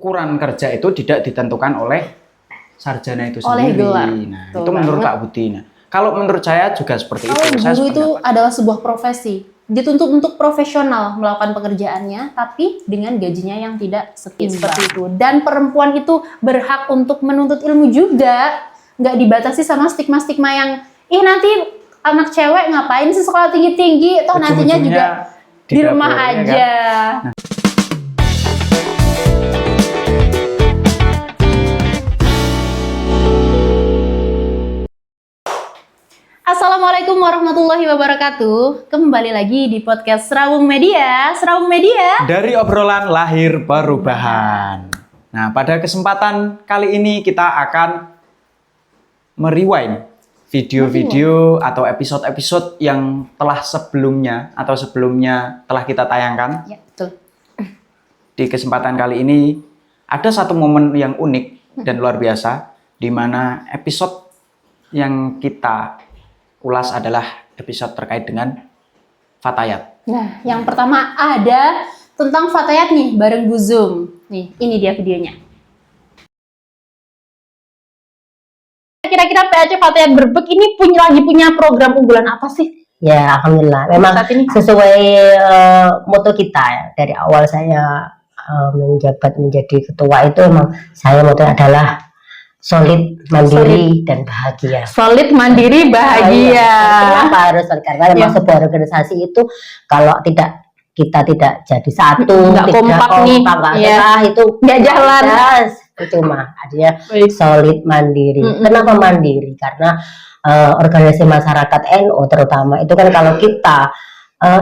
ukuran kerja itu tidak ditentukan oleh sarjana itu Oleh sendiri. gelar. Nah, Betul itu menurut banget. Kak Budi. Nah, kalau menurut saya juga seperti Kalau itu. Saya guru itu sependapat. adalah sebuah profesi, dituntut untuk profesional melakukan pekerjaannya, tapi dengan gajinya yang tidak seperti itu. Dan perempuan itu berhak untuk menuntut ilmu juga, nggak dibatasi sama stigma-stigma yang, nanti anak cewek ngapain sih sekolah tinggi-tinggi, toh nantinya juga di rumah dapur, ya aja. kan? Assalamualaikum warahmatullahi wabarakatuh. Kembali lagi di podcast Serawung Media. Serawung Media. Dari obrolan lahir perubahan. Nah, pada kesempatan kali ini kita akan merewind video-video atau episode-episode yang telah sebelumnya telah kita tayangkan. Ya, betul. Di kesempatan kali ini ada satu momen yang unik dan luar biasa, di mana episode yang kita ulas adalah episode terkait dengan Fatayat. Nah, yang pertama ada tentang Fatayat nih, bareng Bu Zoom. Nih, ini dia videonya. Kira-kira PAC Fatayat Berbek ini lagi punya program unggulan apa sih? Ya, alhamdulillah. Memang Saat ini sesuai moto kita ya. Dari awal saya menjabat menjadi ketua itu memang saya moto adalah solid, mandiri, dan bahagia. solid, mandiri, bahagia. Kenapa harus solid? Karena memang sebuah organisasi itu kalau kita tidak jadi satu, nggak tidak kompak nih, nggak itu nggak jalan. Cuma artinya solid, mandiri. Kenapa mandiri? Karena organisasi masyarakat NU terutama itu kan kalau kita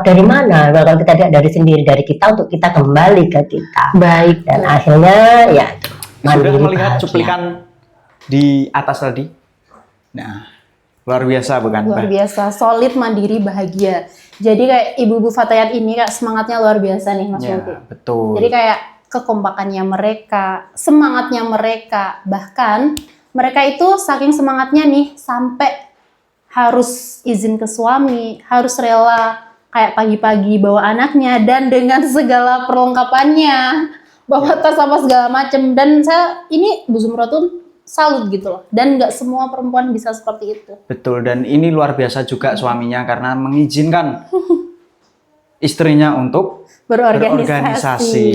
dari mana? Kalau kita tidak dari sendiri, dari kita untuk kita kembali ke kita. Baik. Dan akhirnya ya Sudah melihat cuplikan di atas tadi? Nah, luar biasa bukan? Luar biasa, solid, mandiri, bahagia. Jadi kayak ibu-ibu Fatayat ini kayak semangatnya luar biasa nih Mas Multi. Ya, betul. Jadi kayak kekompakannya mereka, semangatnya mereka, bahkan mereka itu saking semangatnya nih sampai harus izin ke suami, harus rela kayak pagi-pagi bawa anaknya dan dengan segala perlengkapannya, bawa tas sama segala macem. Dan saya ini Bu Zumratun salut gitu loh. Dan nggak semua perempuan bisa seperti itu. Betul, dan ini luar biasa juga suaminya karena mengizinkan istrinya untuk berorganisasi.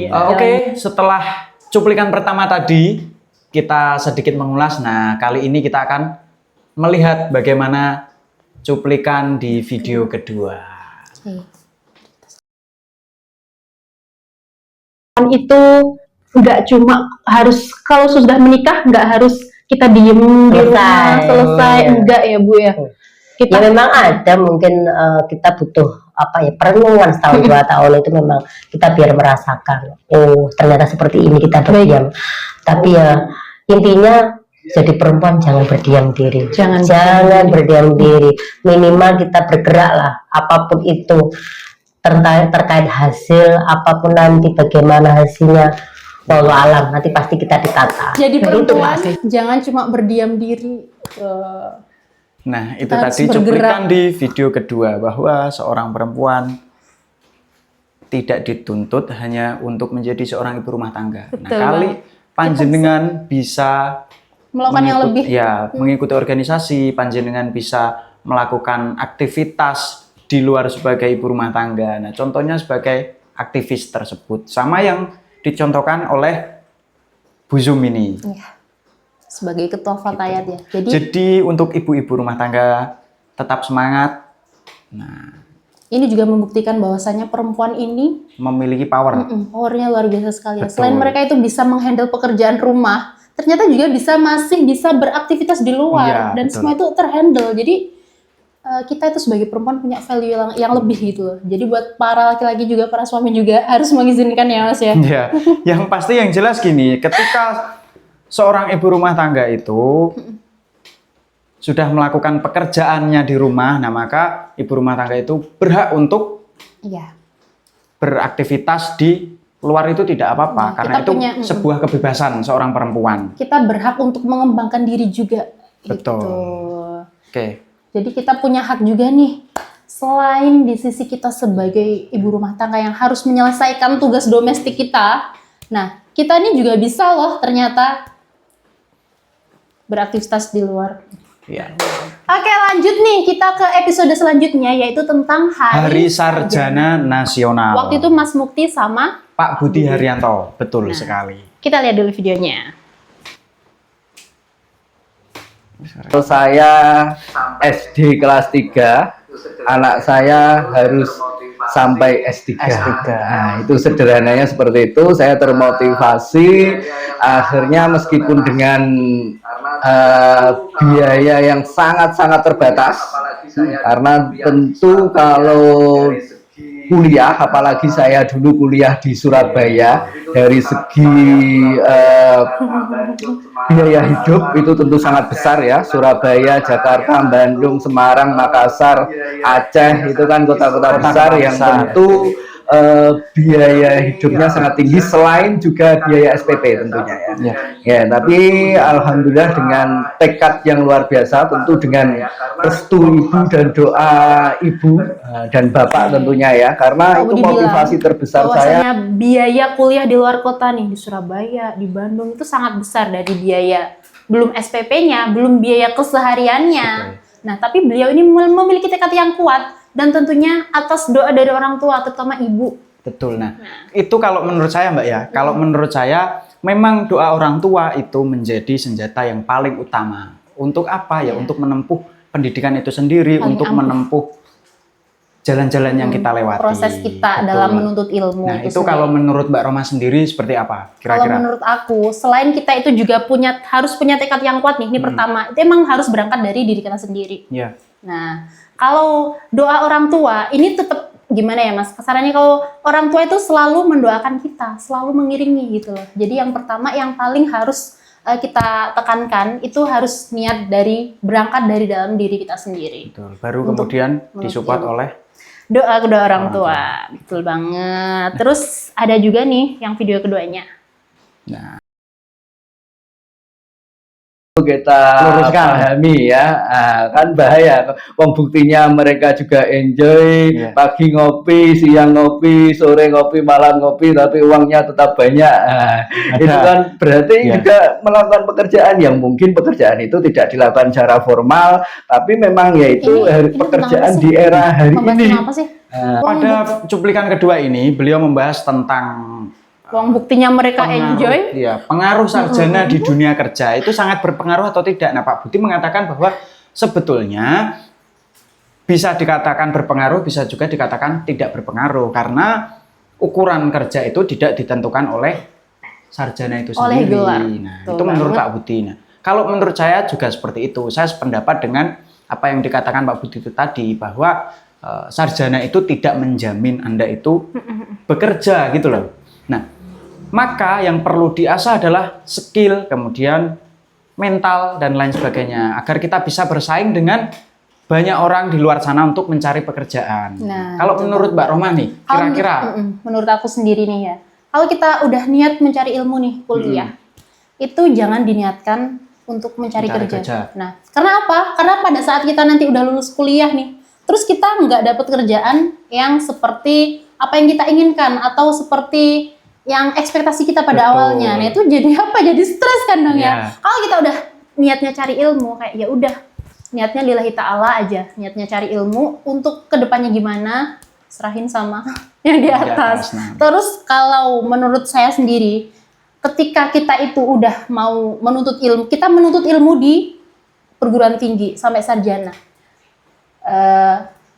Oke, setelah cuplikan pertama tadi kita sedikit mengulas. Nah, kali ini kita akan melihat bagaimana cuplikan di video kedua. Itu nggak cuma harus kalau sudah menikah nggak harus kita diem di rumah selesai, enggak ya Bu ya. Kita memang ada mungkin kita butuh perenungan setahun 2 tahun itu memang kita biar merasakan ternyata seperti ini kita berdiam. Tapi ya intinya jadi perempuan jangan berdiam diri, jangan berdiam diri, minimal kita bergerak lah apapun itu terkait hasil apapun nanti bagaimana hasilnya wallahu alam nanti pasti kita ditata. Jadi perempuan jangan cuma berdiam diri. Nah, itu tadi cuplikan di video kedua bahwa seorang perempuan tidak dituntut hanya untuk menjadi seorang ibu rumah tangga. Nah, kali panjenengan bisa melakukan yang lebih. Ya, mengikuti organisasi, panjenengan bisa melakukan aktivitas di luar sebagai ibu rumah tangga. Nah, contohnya sebagai aktivis tersebut. Sama yang dicontohkan oleh Bu Zoom ini. Ya. Sebagai ketua Fatayat ya. Jadi untuk ibu-ibu rumah tangga tetap semangat. Nah, ini juga membuktikan bahwasannya perempuan ini memiliki power. Powernya luar biasa sekali. Selain mereka itu bisa menghandle pekerjaan rumah, ternyata juga masih bisa beraktivitas di luar dan semua itu terhandle. Jadi kita itu sebagai perempuan punya value yang lebih gitu loh. Jadi buat para laki-laki juga, para suami juga harus mengizinkan ya Mas ya. Iya, yang pasti yang jelas gini, ketika seorang ibu rumah tangga itu sudah melakukan pekerjaannya di rumah, nah maka ibu rumah tangga itu berhak untuk beraktivitas di luar itu tidak apa-apa, karena itu sebuah kebebasan seorang perempuan. Kita berhak untuk mengembangkan diri juga. Betul. Gitu. Oke. Jadi kita punya hak juga nih, selain di sisi kita sebagai ibu rumah tangga yang harus menyelesaikan tugas domestik kita, nah kita ini juga bisa loh ternyata beraktivitas di luar. Ya. Oke, lanjut nih kita ke episode selanjutnya, yaitu tentang Hari Sarjana Nasional. Waktu itu Mas Mukti sama Pak Budi Haryanto, betul sekali. Kita lihat dulu videonya. Saya SD kelas 3, anak saya harus sampai S3. Nah, itu sederhananya seperti itu. Saya termotivasi, akhirnya meskipun dengan biaya yang sangat-sangat terbatas, karena tentu kalau kuliah, apalagi saya dulu kuliah di Surabaya, dari segi biaya hidup itu tentu sangat besar ya. Surabaya, Jakarta, Bandung, Semarang, Makassar, Aceh, itu kan kota-kota besar yang tentu biaya hidupnya sangat tinggi, selain juga biaya SPP tentunya ya. Ya, tapi alhamdulillah dengan tekad yang luar biasa, tentu dengan restu ibu dan doa ibu dan bapak tentunya ya, karena itu motivasi terbesar saya. Biaya kuliah di luar kota nih, di Surabaya, di Bandung itu sangat besar dari biaya, belum SPP-nya, belum biaya kesehariannya. Nah, tapi beliau ini memiliki tekad yang kuat. Dan tentunya atas doa dari orang tua, terutama ibu. Betul. Nah, itu kalau menurut saya Mbak ya, kalau menurut saya memang doa orang tua itu menjadi senjata yang paling utama. Untuk apa ya? Untuk menempuh pendidikan itu sendiri, untuk menempuh jalan-jalan yang kita lewati. Proses kita dalam menuntut ilmu. Nah, itu kalau menurut Mbak Roma sendiri seperti apa? Kira-kira? Kalau menurut aku, selain kita itu juga harus punya tekad yang kuat nih. Ini pertama, itu emang harus berangkat dari diri kita sendiri. Iya. Nah, kalau doa orang tua ini tetap gimana ya Mas? Kasarannya kalau orang tua itu selalu mendoakan kita, selalu mengiringi gitu loh. Jadi yang pertama yang paling harus kita tekankan itu harus niat berangkat dari dalam diri kita sendiri. Betul. Baru kemudian disupport oleh doa kedua orang tua. Betul banget. Terus ada juga nih yang video keduanya. Nah, kita pahami ya, kan bahaya. Buktinya mereka juga enjoy, pagi ngopi, siang ngopi, sore ngopi, malam ngopi, tapi uangnya tetap banyak. Itu kan berarti juga melakukan pekerjaan yang mungkin pekerjaan itu tidak dilakukan secara formal, tapi memang yaitu pekerjaan di era hari ini. Pada cuplikan kedua ini beliau membahas tentang buktinya mereka enjoy. Iya, pengaruh sarjana di dunia kerja itu sangat berpengaruh atau tidak? Nah, Pak Budi mengatakan bahwa sebetulnya bisa dikatakan berpengaruh, bisa juga dikatakan tidak berpengaruh, karena ukuran kerja itu tidak ditentukan oleh sarjana itu sendiri. Nah, itu menurut Pak Budi. Nah, kalau menurut saya juga seperti itu. Saya sependapat dengan apa yang dikatakan Pak Budi itu tadi, bahwa sarjana itu tidak menjamin Anda itu bekerja gitu loh. Nah, maka yang perlu diasah adalah skill, kemudian mental, dan lain sebagainya. Agar kita bisa bersaing dengan banyak orang di luar sana untuk mencari pekerjaan. Nah, kalau menurut Mbak Roma nih, kira-kira? Menurut aku sendiri nih ya, kalau kita udah niat mencari ilmu nih, kuliah, itu jangan diniatkan untuk mencari kerja. Nah, karena apa? Karena pada saat kita nanti udah lulus kuliah nih, terus kita nggak dapat kerjaan yang seperti apa yang kita inginkan, atau seperti yang ekspektasi kita pada awalnya. Nah, itu jadi apa? Jadi stres kan dong ya. Kalau kita udah niatnya cari ilmu, kayak ya udah niatnya lillahi ta'ala aja, niatnya cari ilmu, untuk kedepannya gimana serahin sama yang di atas. Terus kalau menurut saya sendiri, ketika kita itu udah mau menuntut ilmu, kita menuntut ilmu di perguruan tinggi sampai sarjana,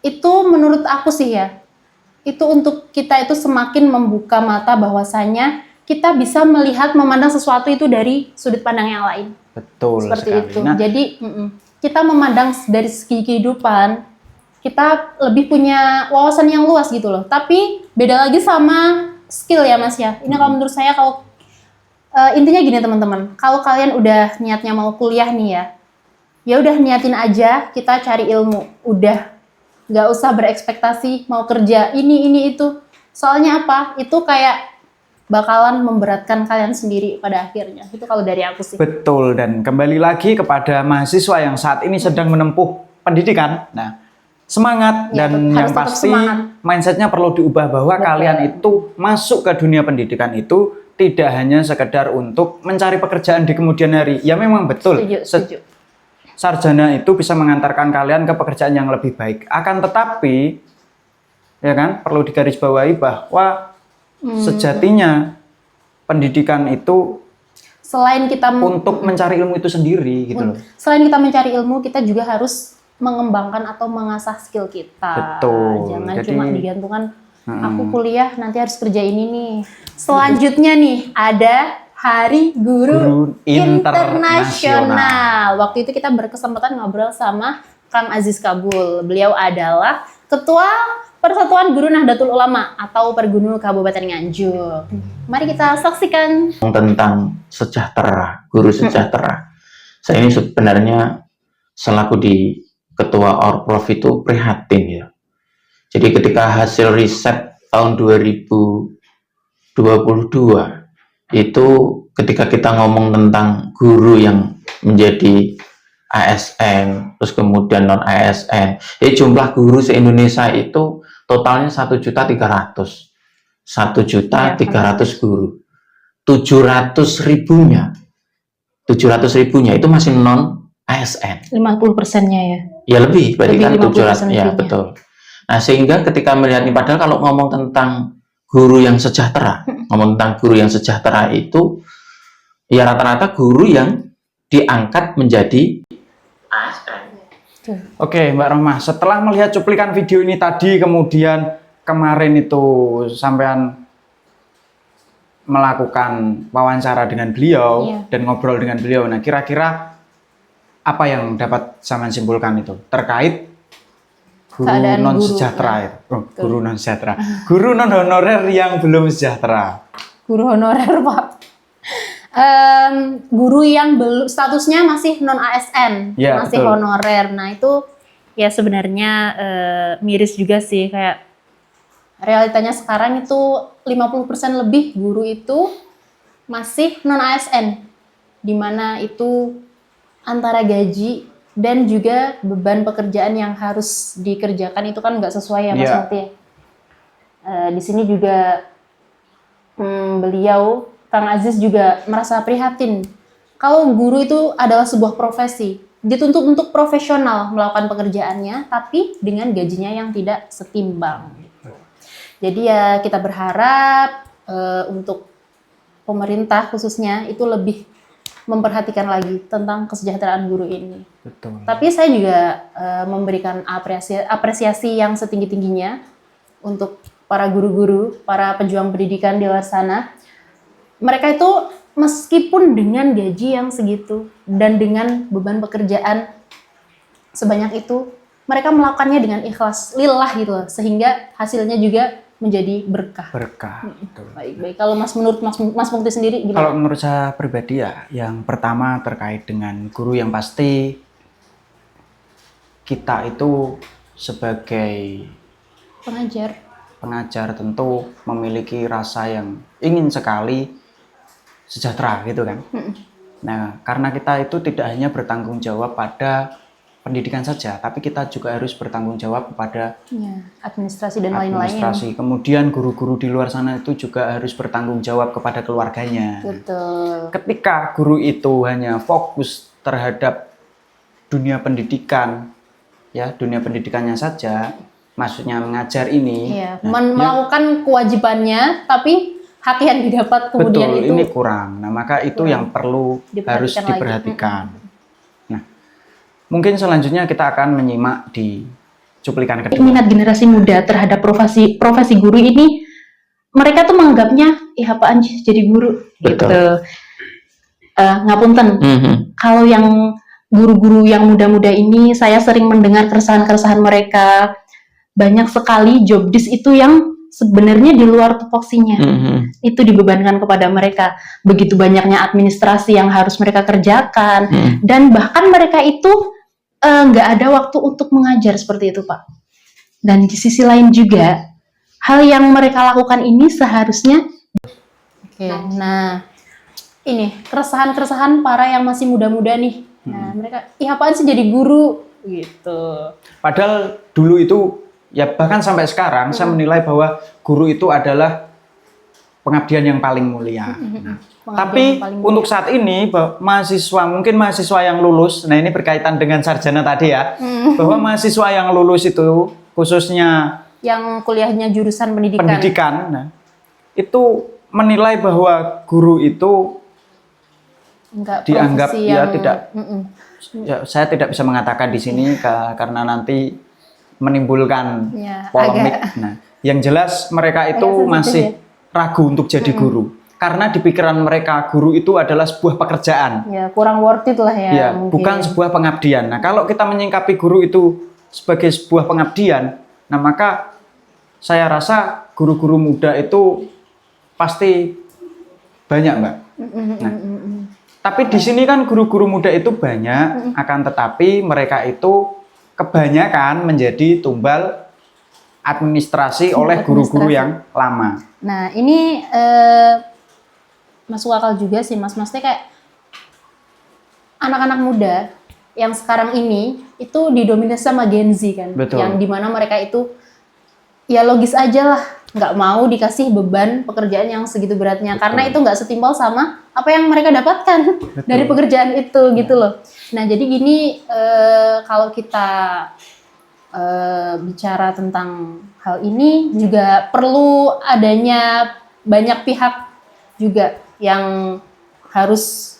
itu menurut aku sih ya, itu untuk kita itu semakin membuka mata bahwasanya kita bisa melihat, memandang sesuatu itu dari sudut pandang yang lain. Betul seperti sekali. itu. Nah, jadi kita memandang dari segi kehidupan, kita lebih punya wawasan yang luas gitu loh. Tapi beda lagi sama skill ya Mas ya. Ini kalau menurut saya, kalau intinya gini teman-teman, kalau kalian udah niatnya mau kuliah nih ya udah niatin aja, kita cari ilmu, udah. Nggak usah berekspektasi mau kerja ini itu. Soalnya apa? Itu kayak bakalan memberatkan kalian sendiri pada akhirnya. Itu kalau dari aku sih. Betul. Dan kembali lagi kepada mahasiswa yang saat ini sedang menempuh pendidikan. Nah, semangat ya, dan yang pasti mindsetnya perlu diubah, bahwa kalian itu masuk ke dunia pendidikan itu tidak hanya sekedar untuk mencari pekerjaan di kemudian hari. Ya memang betul. Setuju. Sarjana itu bisa mengantarkan kalian ke pekerjaan yang lebih baik. Akan tetapi, ya kan, perlu digarisbawahi bahwa sejatinya pendidikan itu selain kita untuk mencari ilmu itu sendiri gitu loh. Selain kita mencari ilmu, kita juga harus mengembangkan atau mengasah skill kita. Betul. Jangan Jadi, cuma digantungkan aku kuliah nanti harus kerja ini nih. Selanjutnya nih ada Hari Guru Internasional. Waktu itu kita berkesempatan ngobrol sama Kang Aziz Kabul. Beliau adalah Ketua Persatuan Guru Nahdlatul Ulama atau Pergunu Kabupaten Nganjuk. Mari kita saksikan tentang sejahtera, guru sejahtera. Saya ini sebenarnya selaku di Ketua Orprov itu prihatin ya. Jadi ketika hasil riset tahun 2022 itu ketika kita ngomong tentang guru yang menjadi ASN, terus kemudian non ASN, jumlah guru se-Indonesia itu totalnya 1.300.000 guru. 700.000-nya itu masih non ASN. 50%-nya ya. Ya lebih, berarti kan 700, ya lebihnya. betul. Nah sehingga ketika melihat ini, padahal kalau ngomong tentang guru yang sejahtera, ngomong tentang guru yang sejahtera itu, ya rata-rata guru yang diangkat menjadi ASN. Oke, Mbak Rohmah, setelah melihat cuplikan video ini tadi, kemudian kemarin itu sampean melakukan wawancara dengan beliau dan ngobrol dengan beliau. Nah, kira-kira apa yang dapat sampean simpulkan itu terkait guru non sejahtera itu? Guru non sejahtera. Guru non honorer yang belum sejahtera. Guru honorer, Pak. Guru yang belum statusnya masih non ASN, ya, masih betul. honorer. Nah itu ya sebenarnya miris juga sih, kayak realitanya sekarang itu 50% lebih guru itu masih non ASN, dimana itu antara gaji dan juga beban pekerjaan yang harus dikerjakan itu kan nggak sesuai ya Mas Mukti. Di sini juga beliau Kang Aziz juga merasa prihatin kalau guru itu adalah sebuah profesi, dituntut untuk profesional melakukan pekerjaannya, tapi dengan gajinya yang tidak setimbang. Jadi ya kita berharap untuk pemerintah khususnya itu lebih memperhatikan lagi tentang kesejahteraan guru ini. Betul. Tapi saya juga memberikan apresiasi yang setinggi-tingginya untuk para guru-guru, para pejuang pendidikan di luar sana. Mereka itu meskipun dengan gaji yang segitu dan dengan beban pekerjaan sebanyak itu, mereka melakukannya dengan ikhlas, lillah gitu loh, sehingga hasilnya juga menjadi berkah. Berkah. Baik. Kalau menurut Mas Mukti sendiri gimana? Kalau menurut saya pribadi ya, yang pertama terkait dengan guru yang pasti kita itu sebagai pengajar tentu memiliki rasa yang ingin sekali sejahtera gitu kan. Nah, karena kita itu tidak hanya bertanggung jawab pada pendidikan saja, tapi kita juga harus bertanggung jawab kepada administrasi dan lain-lainnya. Kemudian guru-guru di luar sana itu juga harus bertanggung jawab kepada keluarganya. Betul. Ketika guru itu hanya fokus terhadap dunia pendidikan, ya dunia pendidikannya saja, maksudnya mengajar ini, melakukan kewajibannya, tapi hak yang didapat kemudian betul, itu ini kurang. Nah, maka itu yang perlu harus diperhatikan. Mungkin selanjutnya kita akan menyimak di cuplikan kedua. Minat generasi muda terhadap profesi guru ini, mereka tuh menganggapnya, apaan sih jadi guru? Betul. Gitu. Ngapunten, kalau yang guru-guru yang muda-muda ini, saya sering mendengar keresahan-keresahan mereka. Banyak sekali job desk itu yang sebenarnya di luar tupoksinya. Itu dibebankan kepada mereka. Begitu banyaknya administrasi yang harus mereka kerjakan. Dan bahkan mereka itu nggak ada waktu untuk mengajar seperti itu, Pak. Dan di sisi lain juga, hal yang mereka lakukan ini seharusnya. Nah, ini keresahan-keresahan para yang masih muda-muda nih. Nah, mereka, apaan sih jadi guru? Gitu. Padahal dulu itu, ya bahkan sampai sekarang, saya menilai bahwa guru itu adalah pengabdian yang paling mulia. Nah, Pengabdian tapi yang paling untuk saat ini mahasiswa yang lulus, nah ini berkaitan dengan sarjana tadi ya, bahwa mahasiswa yang lulus itu khususnya yang kuliahnya jurusan pendidikan. Nah, itu menilai bahwa guru itu Enggak dianggap profesi ya yang, tidak. Ya, saya tidak bisa mengatakan di sini karena nanti menimbulkan Ya, polemik. agak- Nah, yang jelas mereka itu sensitif masih ya. ragu untuk jadi guru. Karena di pikiran mereka guru itu adalah sebuah pekerjaan. Ya, kurang worth it lah ya. Ya, mungkin. bukan sebuah pengabdian. Nah, kalau kita menyingkapi guru itu sebagai sebuah pengabdian, nah maka saya rasa guru-guru muda itu pasti banyak, Mbak. Nah, tapi di sini kan guru-guru muda itu banyak, akan tetapi mereka itu kebanyakan menjadi tumbal administrasi oleh guru-guru yang lama. Nah, ini masuk akal juga sih, Mas. Maksudnya kayak anak-anak muda yang sekarang ini itu didominasi sama Gen Z kan. Betul. Yang dimana mereka itu ya logis aja lah, nggak mau dikasih beban pekerjaan yang segitu beratnya. Betul. Karena itu nggak setimpal sama apa yang mereka dapatkan dari pekerjaan itu gitu loh. Nah, jadi gini, kalau kita bicara tentang hal ini juga perlu adanya banyak pihak juga yang harus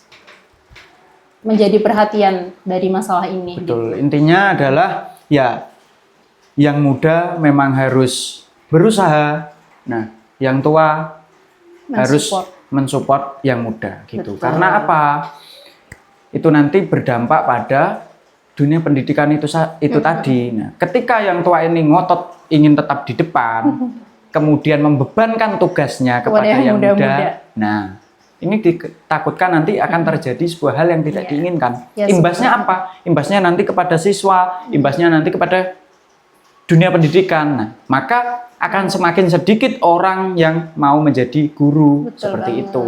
menjadi perhatian dari masalah ini. Betul. Intinya adalah ya yang muda memang harus berusaha. Nah, yang tua harus mensupport yang muda gitu. Betul. Karena apa? Itu nanti berdampak pada dunia pendidikan itu tadi. Nah, ketika yang tua ini ngotot ingin tetap di depan, kemudian membebankan tugasnya kepada yang muda. Nah, ini ditakutkan nanti akan terjadi sebuah hal yang tidak diinginkan. Ya, Imbasnya apa? Imbasnya nanti kepada siswa, imbasnya nanti kepada dunia pendidikan. Nah, maka akan semakin sedikit orang yang mau menjadi guru. Betul seperti banget. itu.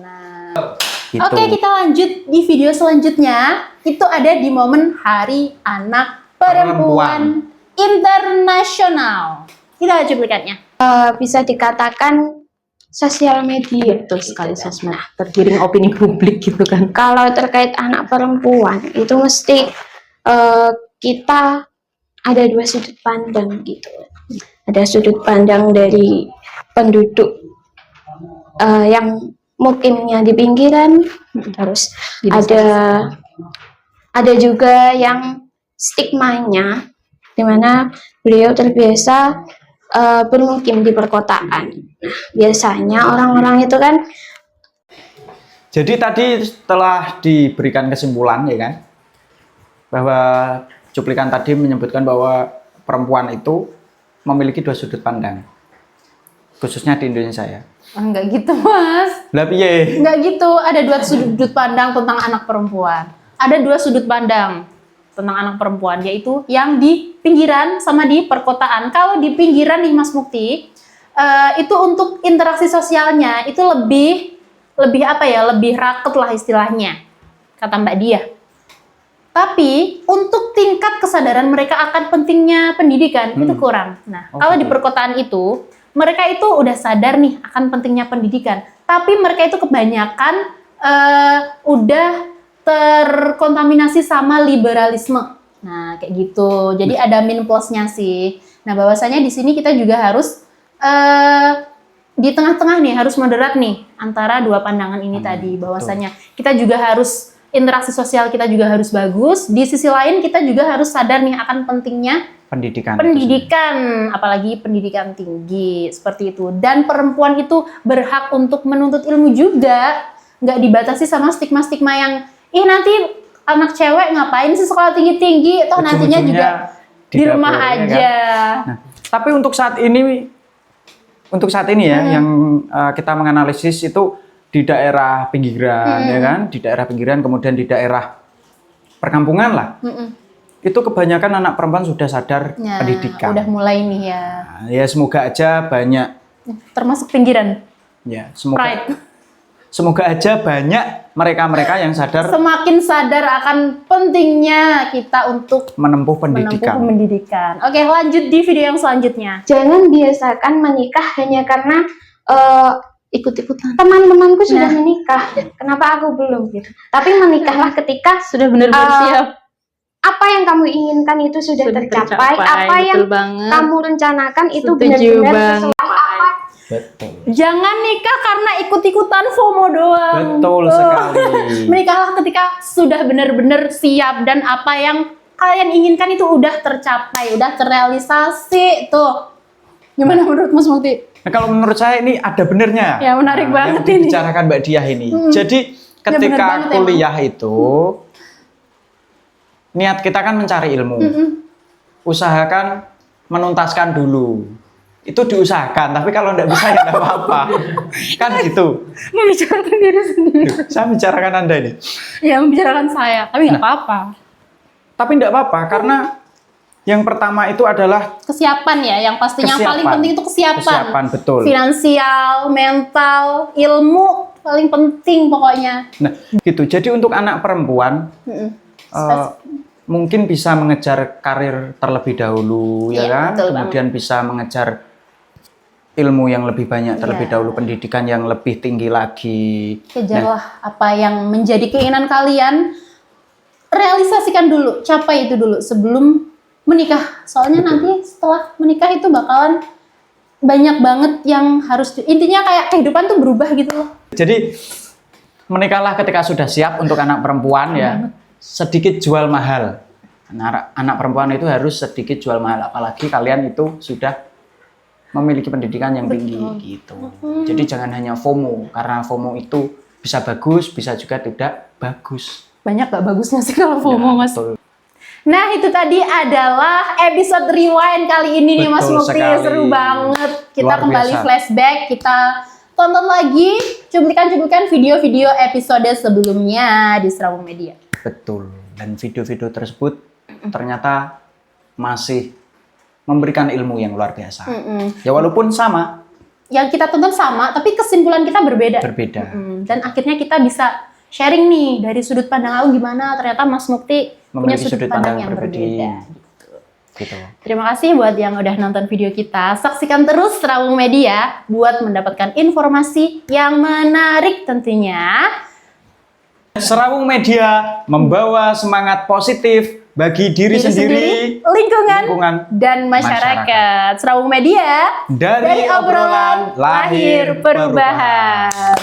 Nah, Gitu. oke, kita lanjut di video selanjutnya. Itu ada di momen Hari Anak Perempuan Internasional. Kita cuplikannya. Bisa dikatakan sosial media. Betul sekali, sosmed. Tergiring opini publik gitu kan. Kalau terkait anak perempuan itu mesti kita ada dua sudut pandang gitu. Ada sudut pandang dari penduduk yang mungkinnya di pinggiran, terus ada juga yang stigmanya, di mana beliau terbiasa bermukim di perkotaan. Nah, biasanya orang-orang itu kan. Jadi tadi setelah diberikan kesimpulan ya kan, bahwa cuplikan tadi menyebutkan bahwa perempuan itu memiliki dua sudut pandang, khususnya di Indonesia ya. Enggak gitu, Mas. Lah piye? Enggak gitu. Ada dua sudut pandang tentang anak perempuan. Ada dua sudut pandang tentang anak perempuan, yaitu yang di pinggiran sama di perkotaan. Kalau di pinggiran nih, Mas Mukti, itu untuk interaksi sosialnya itu lebih apa ya? Lebih raket lah istilahnya, kata Mbak Dia. Tapi untuk tingkat kesadaran mereka akan pentingnya pendidikan itu kurang. Nah, kalau di perkotaan itu mereka itu udah sadar nih akan pentingnya pendidikan, tapi mereka itu kebanyakan udah terkontaminasi sama liberalisme. Nah, kayak gitu. Jadi ada min plusnya sih. Nah, bahwasanya di sini kita juga harus di tengah-tengah nih, harus moderat nih antara dua pandangan ini tadi. Bahwasanya kita juga harus interaksi sosial kita juga harus bagus. Di sisi lain kita juga harus sadar nih akan pentingnya Pendidikan, apalagi pendidikan tinggi seperti itu. Dan perempuan itu berhak untuk menuntut ilmu juga, nggak dibatasi sama stigma-stigma yang nanti anak cewek ngapain sih sekolah tinggi-tinggi, toh nantinya juga di rumah aja. Nah, tapi untuk saat ini ya yang kita menganalisis itu di daerah pinggiran ya kan, di daerah pinggiran kemudian di daerah perkampungan lah. Itu kebanyakan anak perempuan sudah sadar pendidikan. Udah mulai nih ya. Nah, ya semoga aja banyak. Termasuk pinggiran. Ya semoga aja banyak mereka-mereka yang sadar. Semakin sadar akan pentingnya kita untuk menempuh pendidikan. Oke, lanjut di video yang selanjutnya. Jangan biasakan menikah hanya karena ikut-ikutan. Teman-temanku sudah menikah, kenapa aku belum gitu? Tapi menikahlah ketika Sudah benar-benar siap. apa yang kamu inginkan itu sudah tercapai, apa yang banget. kamu rencanakan itu Setuju benar-benar sesuai. Betul. Jangan nikah karena ikut-ikutan FOMO doang. Betul sekali. Menikahlah ketika sudah benar-benar siap dan apa yang kalian inginkan itu udah tercapai, udah terrealisasi tuh. Gimana menurut Mas Mukti? Nah, kalau menurut saya ini ada benernya. Ya, menarik banget yang ini. dibicarakan Mbak Diah ini. Jadi bener ketika banget kuliah itu niat kita kan mencari ilmu. Usahakan menuntaskan dulu. Itu diusahakan, tapi kalau nggak bisa ya nggak apa-apa. Kan gitu. Membicarakan diri sendiri. Saya bicarakan Anda ini. Ya, membicarakan saya, tapi nggak apa-apa. Tapi nggak apa-apa karena yang pertama itu adalah Kesiapan ya, yang pastinya Kesiapan. paling penting itu kesiapan. Kesiapan, betul. Finansial, mental, ilmu paling penting pokoknya. nah gitu. Jadi untuk anak perempuan mungkin bisa mengejar karir terlebih dahulu ya Iya, kan, betul kemudian bisa mengejar ilmu yang lebih banyak terlebih Iya. dahulu, pendidikan yang lebih tinggi lagi. Kejarlah apa yang menjadi keinginan kalian, realisasikan dulu, capai itu dulu sebelum menikah. Soalnya nanti setelah menikah itu bakalan banyak banget yang harus intinya kayak kehidupan tuh berubah gitu loh. Jadi menikahlah ketika sudah siap untuk anak perempuan ya. Sedikit jual mahal. Anak perempuan itu harus sedikit jual mahal, apalagi kalian itu sudah memiliki pendidikan yang tinggi gitu. Jadi jangan hanya FOMO, karena FOMO itu bisa bagus, bisa juga tidak bagus. Banyak gak bagusnya sih kalau FOMO, Ya, Mas. betul. Nah, itu tadi adalah episode rewind kali ini nih Mas Betul Mukti. sekali. Seru banget. Kita Luar kembali biasa. flashback, kita tonton lagi cuplikan-cuplikan video-video episode sebelumnya di Serawung Media. Betul. Dan video-video tersebut ternyata masih memberikan ilmu yang luar biasa. Ya walaupun sama, Yang kita tonton sama, tapi kesimpulan kita berbeda. berbeda. Dan akhirnya kita bisa sharing nih dari sudut pandang aku gimana ternyata Mas Mukti punya Memiliki sudut pandang yang berbeda. Gitu. Terima kasih buat yang udah nonton video kita. Saksikan terus Serawung Media buat mendapatkan informasi yang menarik tentunya. Serawung Media membawa semangat positif bagi diri sendiri, lingkungan, dan masyarakat. Serawung Media dari obrolan lahir perubahan.